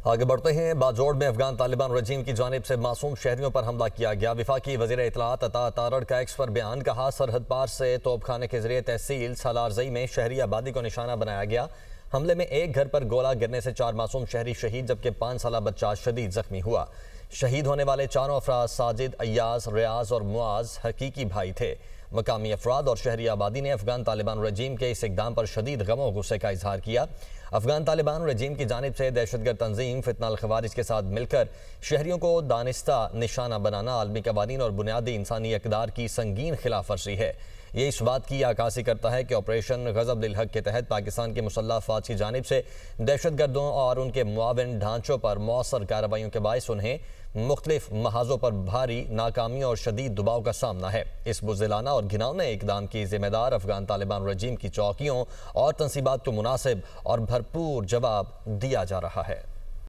آگے بڑھتے ہیں۔ باجوڑ میں افغان طالبان رجیم کی جانب سے معصوم شہریوں پر حملہ کیا گیا۔ وفاقی وزیر اطلاعات عطا تارڑ کا ایکس پر بیان، کہا سرحد پار سے توپ خانے کے ذریعے تحصیل سالارزئی میں شہری آبادی کو نشانہ بنایا گیا۔ حملے میں ایک گھر پر گولہ گرنے سے 4 معصوم شہری شہید جبکہ 5 سالہ بچہ شدید زخمی ہوا۔ شہید ہونے والے چاروں افراد ساجد، ایاز، ریاض اور معاذ حقیقی بھائی تھے۔ مقامی افراد اور شہری آبادی نے افغان طالبان رجیم کے اس اقدام پر شدید غم و غصے کا اظہار کیا۔ افغان طالبان رجیم کی جانب سے دہشت گرد تنظیم فتنہ الخوارج کے ساتھ مل کر شہریوں کو دانستہ نشانہ بنانا عالمی قوانین اور بنیادی انسانی اقدار کی سنگین خلاف ورزی ہے۔ یہ اس بات کی عکاسی کرتا ہے کہ آپریشن غضب للحق کے تحت پاکستان کی مسلح افواج کی جانب سے دہشت گردوں اور ان کے معاون ڈھانچوں پر مؤثر کارروائیوں کے باعث انہیں مختلف محاذوں پر بھاری ناکامی اور شدید دباؤ کا سامنا ہے۔ اس بزدلانہ اور گھناؤنے اقدام کی ذمہ دار افغان طالبان رجیم کی چوکیوں اور تنصیبات کو مناسب اور بھرپور جواب دیا جا رہا ہے۔